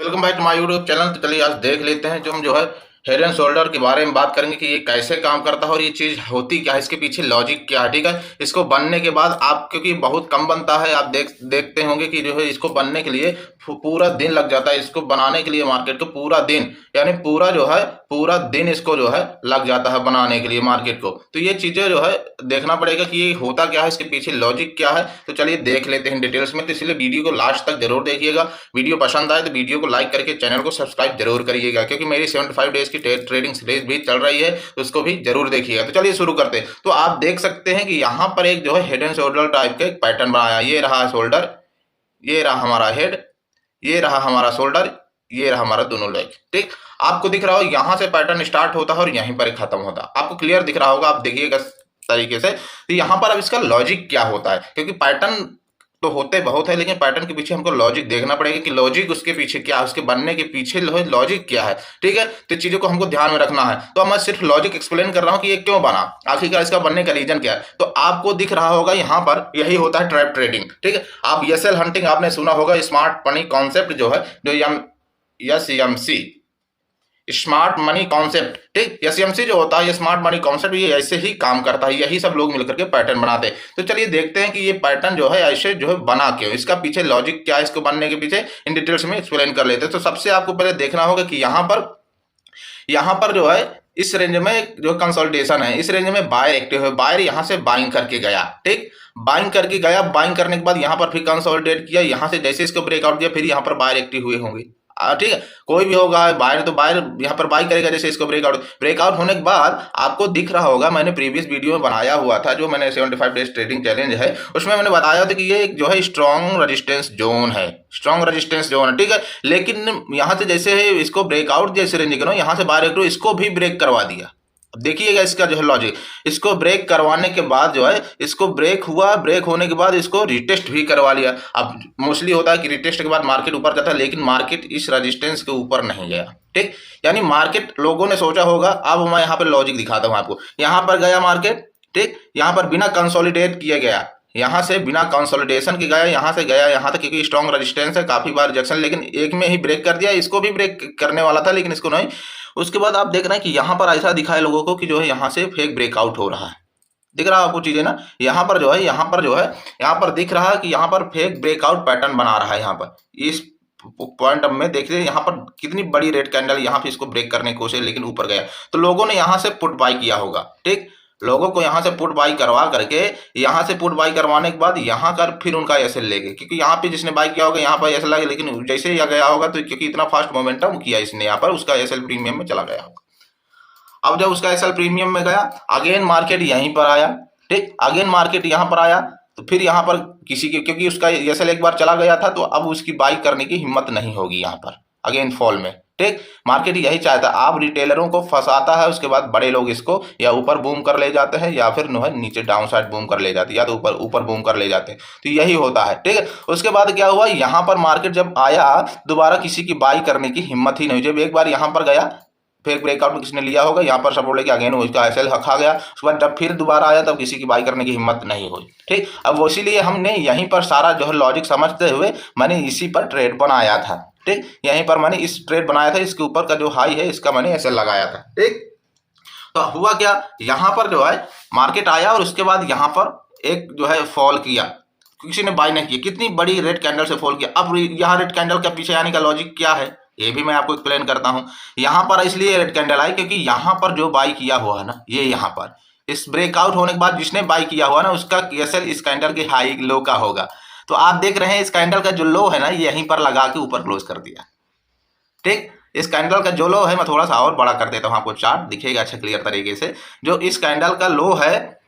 Welcome back to my YouTube channel. तो चलिए आज देख लेते हैं जो हम जो है हेड एंड शोल्डर के बारे में बात करेंगे कि ये कैसे काम करता है और ये चीज़ होती क्या है, इसके पीछे लॉजिक क्या है। ठीक है, इसको बनने के बाद आप, क्योंकि बहुत कम बनता है, आप देखते होंगे कि जो है इसको बनने के लिए पूरा दिन लग जाता है। इसको बनाने के लिए मार्केट को पूरा दिन, यानी पूरा दिन इसको जो है लग जाता है बनाने के लिए मार्केट को। तो ये चीज़ें जो है देखना पड़ेगा कि ये होता क्या है, इसके पीछे लॉजिक क्या है। तो चलिए देख लेते हैं डिटेल्स में। तो इसलिए वीडियो को लास्ट तक जरूर देखिएगा। वीडियो पसंद आए तो वीडियो को लाइक करके चैनल को सब्सक्राइब जरूर करिएगा, क्योंकि मेरी 75 डेज की ट्रेडिंग सीरीज भी चल रही है, तो उसको भी जरूर देखिएगा। तो चलिए शुरू करते हैं। तो आप देख सकते हैं कि यहाँ पर एक जो है हेड एंड शोल्डर टाइप का एक पैटर्न बनाया। ये रहा शोल्डर, ये रहा हमारा हेड, ये रहा हमारा शोल्डर, ये रहा हमारा दोनों लेग। ठीक, आपको दिख रहा हो यहाँ से पैटर्न स्टार्ट होता है और यहीं पर खत्म होता है। आपको क्लियर दिख रहा होगा, आप देखिएगा तरीके से। तो यहाँ पर अब इसका लॉजिक क्या होता है, क्योंकि पैटर्न तो होते बहुत है, लेकिन पैटर्न के पीछे हमको लॉजिक देखना पड़ेगा कि लॉजिक उसके पीछे क्या है, उसके बनने के पीछे लॉजिक क्या है। ठीक है, तो चीजों को हमको ध्यान में रखना है। तो मैं सिर्फ लॉजिक एक्सप्लेन कर रहा हूं कि ये क्यों बना, आखिरकार इसका बनने का रीजन क्या है। तो आपको दिख रहा होगा यहाँ पर यही होता है ट्रैप ट्रेडिंग। ठीक है, आप एसएल हंटिंग आपने सुना होगा, स्मार्ट मनी कॉन्सेप्ट जो है, जो SMC स्मार्ट मनी कॉन्सेप्ट। ठीक, SMC जो होता है ये स्मार्ट मनी कॉन्सेप्ट, ये ऐसे ही काम करता है। यही सब लोग मिलकर के पैटर्न बनाते हैं। तो चलिए देखते हैं कि ये पैटर्न जो है ऐसे जो है बना क्यों, इसका पीछे लॉजिक क्या है, इसको बनने के पीछे इन डिटेल्स में एक्सप्लेन कर लेते हैं। तो सबसे आपको पहले देखना होगा कि यहाँ पर जो है इस रेंज में जो कंसोलिडेशन है, इस रेंज में बायर एक्टिव है। बायर यहाँ से बाइंग करके गया। ठीक, बाइंग करके गया, बाइंग करने के बाद यहाँ पर फिर कंसोलिडेट किया, यहाँ से जैसे इसको ब्रेकआउट दिया, फिर यहाँ पर बायर एक्टिव हुए होंगे। ठीक है, कोई भी होगा बायर, तो बायर यहाँ पर बाई करेगा, जैसे इसको ब्रेकआउट होने के बाद आपको दिख रहा होगा, मैंने प्रीवियस वीडियो में बनाया हुआ था, जो मैंने 75 डेज ट्रेडिंग चैलेंज है, उसमें मैंने बताया था कि ये जो है स्ट्रॉन्ग रेजिस्टेंस जोन है, स्ट्रॉन्ग रेजिस्टेंस जोन है। ठीक है, लेकिन यहाँ से जैसे है इसको ब्रेकआउट जैसे रेंज करो, यहाँ से बायर एक्टिव, इसको भी ब्रेक करवा दिया। अब देखिएगा इसका जो है लॉजिक, इसको ब्रेक करवाने के बाद जो है इसको ब्रेक हुआ, ब्रेक होने के बाद इसको रिटेस्ट भी करवा लिया। अब मोस्टली होता है कि रिटेस्ट के बाद मार्केट ऊपर जाता है, लेकिन मार्केट इस रेजिस्टेंस के ऊपर नहीं गया। ठीक, यानी मार्केट, लोगों ने सोचा होगा, अब मैं यहाँ पर लॉजिक दिखाता हूँ आपको। यहाँ पर गया मार्केट, ठीक, यहाँ पर बिना कंसोलिडेट किया गया, यहाँ से बिना कंसोलिडेशन के गया, यहाँ से गया यहाँ तक, क्योंकि स्ट्रॉन्ग रेजिस्टेंस है, काफी बार रिजेक्शन, लेकिन एक में ही ब्रेक कर दिया। इसको भी ब्रेक करने वाला था, लेकिन इसको नहीं। उसके बाद आप देख रहे हैं कि यहाँ पर ऐसा दिखा है लोगों को कि जो है यहाँ से फेक ब्रेकआउट हो रहा है। दिख रहा है आपको चीजें ना, यहाँ पर जो है यहाँ पर दिख रहा है कि यहाँ पर फेक ब्रेकआउट पैटर्न बना रहा है। यहाँ पर इस पॉइंट में देखिए, यहाँ पर कितनी बड़ी रेड कैंडल, यहाँ पे इसको ब्रेक करने की कोशिश, लेकिन ऊपर गया। तो लोगों ने यहाँ से पुट बाई किया होगा। ठीक, लोगों को यहाँ से पुट बाई करवा करके, यहाँ से पुट बाई करवाने के बाद यहाँ कर फिर उनका एसएल ले गए, क्योंकि यहाँ पे जिसने बाई किया होगा यहाँ पर एसएल लगे, लेकिन जैसे ही गया होगा, तो क्योंकि इतना फास्ट मोमेंटम किया इसने, यहाँ पर उसका एसएल प्रीमियम में चला गया होगा। अब जब उसका एसएल प्रीमियम में गया, अगेन मार्केट यहीं पर आया। ठीक, अगेन मार्केट यहाँ पर आया, तो फिर यहाँ पर किसी के, क्योंकि उसका एसएल एक बार चला गया था, तो अब उसकी बाई करने की हिम्मत नहीं होगी यहाँ पर अगेन फॉल में। ठीक, मार्केट यही चाहता है, आप रिटेलरों को फंसाता है, उसके बाद बड़े लोग इसको या ऊपर बूम कर ले जाते हैं, या फिर नीचे डाउन साइड बूम कर ले जाते हैं, या तो ऊपर बूम कर ले जाते हैं। तो यही होता है। ठीक है, उसके बाद क्या हुआ, यहाँ पर मार्केट जब आया, दोबारा किसी की बाई करने की हिम्मत ही नहीं। जब एक बार यहाँ पर गया, फिर ब्रेकआउट में किसने लिया होगा, यहाँ पर सपोर्ट लेके अगेन उसका एसएल खा गया। उसके बाद जब फिर दोबारा आया, तब किसी की बाई करने की हिम्मत नहीं हुई। ठीक, अब इसीलिए हमने यहीं पर सारा जो है लॉजिक समझते हुए मैंने इसी पर ट्रेड बनाया था। ठीक, यहीं पर मैंने इस ट्रेड बनाया था, इसके ऊपर का जो हाई है इसका मैंने एसएल लगाया था। ठीक, तो हुआ क्या, यहाँ पर जो है मार्केट आया और उसके बाद यहाँ पर एक जो है फॉल किया, किसी ने बाई नहीं किया, कितनी बड़ी रेड कैंडल से फॉल किया। अब यहाँ रेड कैंडल के पीछे आने का लॉजिक क्या है, ये भी मैं आपको एक्सप्लेन करता हूं। यहाँ पर इसलिए रेड कैंडल आई क्योंकि यहाँ पर जो बाई किया हुआ है ना, ये यहाँ पर इस ब्रेकआउट होने के बाद जिसने बाई किया हुआ ना, उसका एसएल इस कैंडल के हाई लो का होगा। तो आप देख रहे हैं इस कैंडल का जो लो है ना, यहीं पर लगा के ऊपर क्लोज कर दिया। ठीक, इस कैंडल का जो लो है, मैं थोड़ा सा और बड़ा कर देता हूं, आपको चार्ट दिखेगा अच्छा क्लियर तरीके से। जो इस कैंडल का लो है,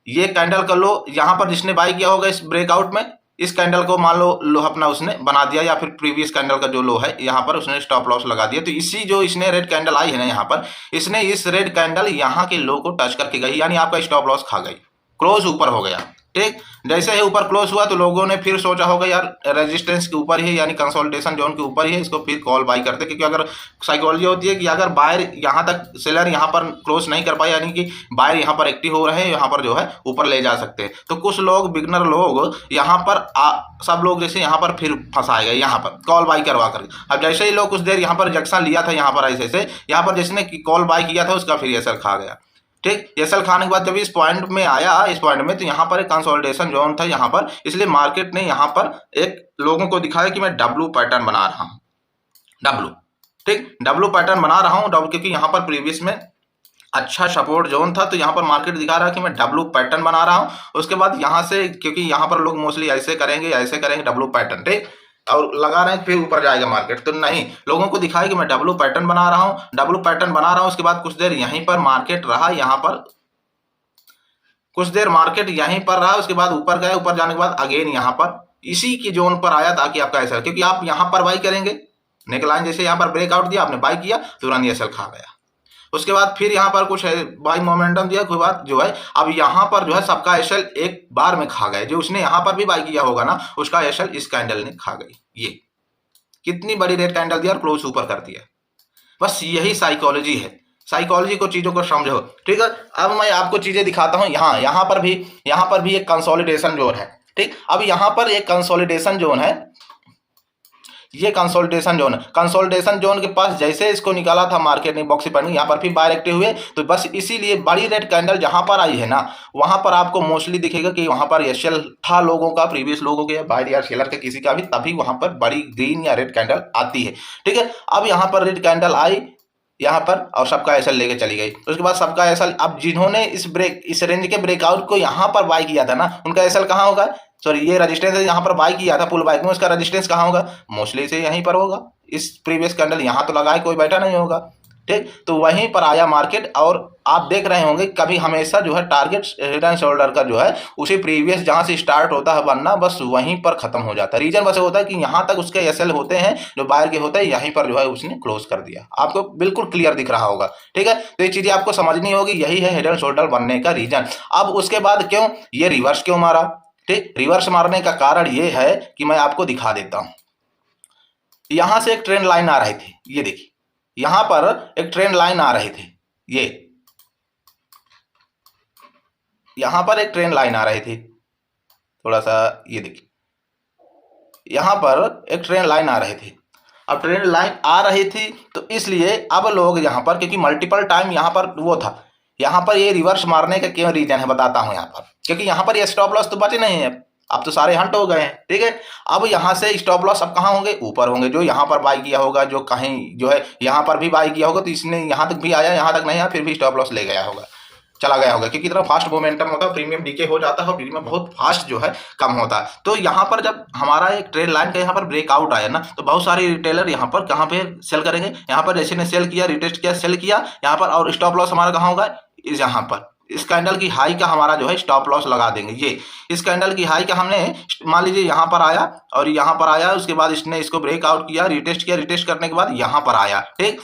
ये कैंडल का लो, यहाँ पर जिसने बाई किया होगा इस ब्रेकआउट में, इस कैंडल को मान लो अपना उसने बना दिया, या फिर प्रीवियस कैंडल का जो लो है यहाँ पर उसने स्टॉप लॉस लगा दिया। तो इसी जो इसने रेड कैंडल आई है ना, यहाँ पर इसने इस रेड कैंडल यहाँ के लो को टच करके गई, यानी आपका स्टॉप लॉस खा गई, क्लोज ऊपर हो गया। ठीक। जैसे ही ऊपर क्लोज हुआ तो लोगों ने फिर सोचा होगा यार रेजिस्टेंस के ऊपर ही यानी कंसोलिडेशन जोन के ऊपर ही है, इसको फिर कॉल बाई करते, क्योंकि अगर साइकोलॉजी होती है कि अगर बायर यहाँ तक सेलर यहाँ पर क्लोज नहीं कर पाए यानी कि बायर यहाँ पर एक्टिव हो रहे हैं, यहाँ पर जो है ऊपर ले जा सकते हैं। तो कुछ लोग बिगनर लोग यहाँ पर सब लोग जैसे यहाँ पर फिर फंसाए गए यहाँ पर कॉल बाई करवा कर। अब जैसे ही लोग कुछ देर यहाँ पर रिजेक्शन लिया था यहाँ पर ऐसे से, यहाँ पर जिसने कॉल बाई किया था उसका फिर एसएल खा गया। ठीक, एसएल खाने के बाद जब इस पॉइंट में आया, इस पॉइंट में तो यहाँ पर एक कंसोलिडेशन जोन था यहाँ पर, इसलिए मार्केट ने यहाँ पर एक लोगों को दिखाया कि मैं डब्ल्यू पैटर्न बना रहा हूँ, डब्ल्यू। ठीक, डब्ल्यू पैटर्न बना रहा हूँ डब्ल्यू, क्योंकि यहाँ पर प्रीवियस में अच्छा सपोर्ट जोन था, तो यहाँ पर मार्केट दिखा रहा है कि मैं डब्ल्यू पैटर्न बना रहा हूँ। उसके बाद यहाँ से, क्योंकि यहाँ पर लोग मोस्टली ऐसे करेंगे डब्ल्यू पैटर्न, ठीक, और लगा रहे हैं फिर ऊपर जाएगा मार्केट, तो नहीं, लोगों को दिखाया कि मैं डब्ल्यू पैटर्न बना रहा हूँ, डब्ल्यू पैटर्न बना रहा हूँ। उसके बाद कुछ देर यहीं पर मार्केट रहा, यहाँ पर कुछ देर मार्केट यहीं पर रहा, उसके बाद ऊपर गया, ऊपर जाने के बाद अगेन यहाँ पर इसी की जोन पर आया, ताकि आपका एसएल, क्योंकि आप यहाँ पर बाई करेंगे, नेकलाइन जैसे यहाँ पर ब्रेकआउट दिया, आपने बाई किया, तुरंत एसएल खा गया। उसके बाद फिर यहाँ पर कुछ बाई मोमेंटम दिया, कोई बात जो है, अब यहाँ पर जो है सबका एसएल एक बार में खा गए। जो उसने यहाँ पर भी बाई किया होगा ना, उसका एसएल इस कैंडल ने खा गई। ये कितनी बड़ी रेड कैंडल दिया और क्लोज ऊपर कर दिया। बस यही साइकोलॉजी है, साइकोलॉजी को, चीजों को समझो, ठीक है। अब मैं आपको चीजें दिखाता हूँ। यहाँ पर भी एक कंसोलिडेशन जोन है, ठीक। अब यहाँ पर एक कंसोलिडेशन जोन है, ये कंसोलिडेशन जोन है। कंसोलिडेशन जोन के पास जैसे इसको निकाला था मार्केट ने बॉक्सी पैटर्न, यहाँ पर फिर बायर एक्टिव हुए, तो बस इसीलिए बड़ी रेड कैंडल जहाँ पर आई है ना, वहाँ पर आपको मोस्टली दिखेगा कि वहाँ पर एसएल था लोगों का, प्रीवियस लोगों के, बायर या सेलर के किसी का भी, तभी वहाँ पर बड़ी ग्रीन या रेड कैंडल आती है, ठीक है। अब यहाँ पर रेड कैंडल आई यहाँ पर और सबका एसएल लेके चली गई। उसके बाद सबका एसएल, अब जिन्होंने इस रेंज के ब्रेकआउट को यहाँ पर बाई किया था ना, उनका एसएल कहाँ होगा, सॉरी ये रेजिस्टेंस है, यहाँ पर बाई किया था पुल बाइक में, उसका रेजिस्टेंस कहाँ होगा, मोस्टली से यहीं पर होगा। इस प्रीवियस कैंडल यहाँ तो लगाए कोई बैठा नहीं होगा, ठीक। तो वहीं पर आया मार्केट, और आप देख रहे होंगे कभी हमेशा जो है टारगेट हेड एंड शोल्डर का जो है उसी प्रीवियस जहां से स्टार्ट होता है बनना, बस वहीं पर खत्म हो जाता है। रीजन बस होता है कि यहाँ तक उसके एसएल होते हैं जो बायर के होते हैं, यहीं पर जो है उसने क्लोज कर दिया। आपको बिल्कुल क्लियर दिख रहा होगा, ठीक है। तो ये चीजें आपको समझनी होगी, यही है हेड एंड शोल्डर बनने का रीजन। अब उसके बाद क्यों ये रिवर्स क्यों मारा, ठीक। रिवर्स मारने का कारण ये है कि मैं आपको दिखा देता हूं। यहां से एक ट्रेंड लाइन आ रही थी, ये देखिए, यहां पर एक ट्रेंड लाइन आ रही थी, ये यहां पर एक ट्रेंड लाइन आ रही थी, थोड़ा सा ये देखिए, यहां पर एक ट्रेंड लाइन आ रही थी। अब ट्रेंड लाइन आ रही थी तो इसलिए अब लोग यहां पर, क्योंकि मल्टीपल टाइम यहां पर वो था, यहां पर ये रिवर्स मारने का क्यों रीजन है बताता हूं। यहां पर क्योंकि यहां पर ये स्टॉप लॉस तो बचे नहीं है, अब तो सारे हंट हो गए हैं, ठीक है। अब यहां से स्टॉप लॉस अब कहां होंगे, ऊपर होंगे। जो यहां पर बाई किया होगा, जो कहीं जो है यहां पर भी बाई किया होगा, तो इसने यहां तक भी आया, यहां तक नहीं आया, फिर भी स्टॉप लॉस ले गया होगा, चला गया होगा, क्योंकि इतना फास्ट मोमेंटम होता है, प्रीमियम डीके हो जाता है और प्रीमियम बहुत फास्ट जो है कम होता है। तो यहाँ पर जब हमारा एक ट्रेड लाइन का यहाँ पर ब्रेकआउट आया ना, तो बहुत सारे रिटेलर यहाँ पर कहाँ पे सेल करेंगे, यहाँ पर जैसे ने सेल किया, रिटेस्ट किया, सेल किया यहाँ पर, और स्टॉप लॉस हमारा कहाँ होगा, यहाँ पर इस कैंडल की हाई का हमारा जो है स्टॉप लॉस लगा देंगे। ये इस कैंडल की हाई का हमने मान लीजिए यहाँ पर आया और यहाँ पर आया, उसके बाद इसने इसको ब्रेकआउट किया, रिटेस्ट किया, रिटेस्ट करने के बाद यहाँ पर आया, ठीक।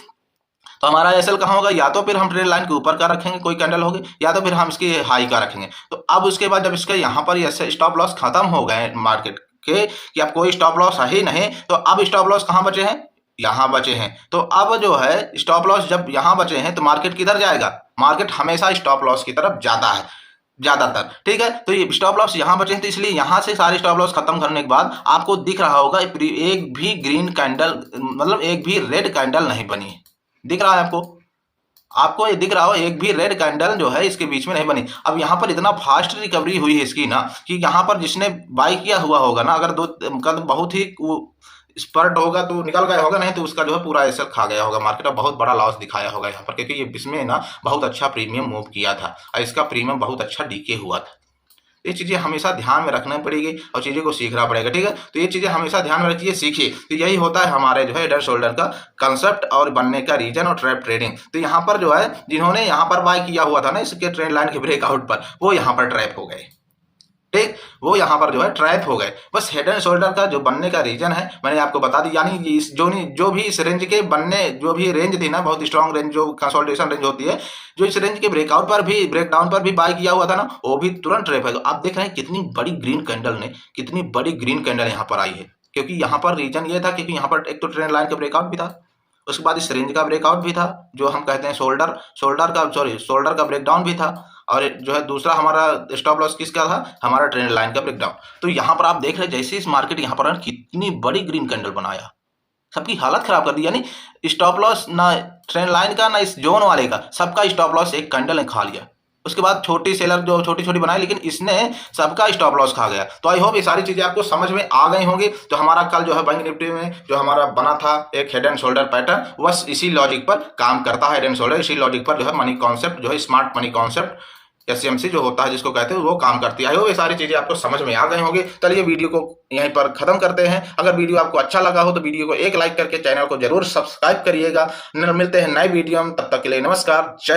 तो हमारा एसएल कहाँ होगा, या तो फिर हम ट्रेंड लाइन के ऊपर का रखेंगे कोई कैंडल होगी, या तो फिर हम इसकी हाई का रखेंगे। तो अब उसके बाद जब इसके यहाँ पर ऐसे स्टॉप लॉस खत्म हो गए मार्केट के कि अब कोई स्टॉप लॉस है ही नहीं, तो अब स्टॉप लॉस कहाँ बचे हैं, यहाँ बचे हैं। तो अब जो है स्टॉप लॉस जब यहाँ बचे हैं तो मार्केट किधर जाएगा, मार्केट हमेशा स्टॉप लॉस की तरफ जाता है ज्यादातर, ठीक है। तो ये स्टॉप लॉस यहाँ बचे हैं, तो इसलिए यहाँ से सारे स्टॉप लॉस खत्म करने के बाद आपको दिख रहा होगा एक भी ग्रीन कैंडल, मतलब एक भी रेड कैंडल नहीं बनी, दिख रहा है आपको ये दिख रहा हो, एक भी रेड कैंडल जो है इसके बीच में नहीं बनी। अब यहाँ पर इतना फास्ट रिकवरी हुई है इसकी ना, कि यहाँ पर जिसने बाई किया हुआ होगा ना, अगर बहुत ही स्पर्ट होगा तो निकल गया होगा, नहीं तो उसका जो है पूरा एसएल खा गया होगा मार्केट, और बहुत बड़ा लॉस दिखाया होगा यहाँ पर, क्योंकि ये इसमें ना बहुत अच्छा प्रीमियम मूव किया था और इसका प्रीमियम बहुत अच्छा डीके हुआ था। ये चीज़ें हमेशा ध्यान में रखना पड़ेगी और चीज़ों को सीखना पड़ेगा, ठीक है। तो ये चीज़ें हमेशा ध्यान में रखिए, सीखिए। तो यही होता है हमारे जो है हेड एंड शोल्डर का कंसेप्ट और बनने का रीजन और ट्रैप ट्रेडिंग। तो यहाँ पर जो है जिन्होंने यहाँ पर बाय किया हुआ था ना इसके ट्रेंड लाइन के ब्रेकआउट पर, वो यहाँ पर ट्रैप हो गए, ठीक, वो यहाँ पर जो है ट्रैप हो गए। बस हेड एंड शोल्डर का जो बनने का रीजन है मैंने आपको बता दी, यानी इस जो भी इस रेंज के बनने, जो भी रेंज थी ना, बहुत स्ट्रॉन्ग रेंज जो कंसोलिडेशन रेंज होती है, जो इस रेंज के ब्रेकआउट पर भी, ब्रेकडाउन पर भी बाय किया हुआ था ना, वो भी तुरंत ट्रैप है। तो आप देख रहे हैं कितनी बड़ी ग्रीन कैंडल यहाँ पर आई है, क्योंकि यहाँ पर रीजन ये था, क्योंकि यहाँ पर एक तो ट्रेंड लाइन का ब्रेकआउट भी था, उसके बाद इस रेंज का ब्रेकआउट भी था, जो हम कहते हैं शोल्डर का ब्रेकडाउन भी था, और जो है दूसरा हमारा स्टॉप लॉस किसका था, हमारा ट्रेंड लाइन का ब्रेकडाउन। तो यहाँ पर आप देख रहे हैं जैसे इस मार्केट यहाँ पर कितनी बड़ी ग्रीन कैंडल बनाया, सबकी हालत खराब कर दी, यानी स्टॉप लॉस ना ट्रेंड लाइन का ना इस जोन वाले का, सबका स्टॉप लॉस एक कैंडल ने खा लिया। उसके बाद छोटी सेलर जो छोटी छोटी बनाई, लेकिन इसने सबका स्टॉप लॉस खा गया। तो आई होप ये सारी चीजें आपको समझ में आ गई होंगी। तो हमारा कल जो है बैंक निफ्टी में जो हमारा बना था एक हेड एंड शोल्डर पैटर्न, बस इसी लॉजिक पर काम करता है। हेड एंड शोल्डर इसी लॉजिक पर जो है मनी कॉन्सेप्ट, जो है स्मार्ट मनी कॉन्सेप्ट, SMC जो होता है जिसको कहते हैं, वो काम करती है। ये सारी चीजें आपको समझ में आ गई होंगी। चलिए वीडियो को यहीं पर खत्म करते हैं। अगर वीडियो आपको अच्छा लगा हो तो वीडियो को एक लाइक करके चैनल को जरूर सब्सक्राइब करिएगा। मिलते हैं नए वीडियो में, तब तक के लिए नमस्कार, जय।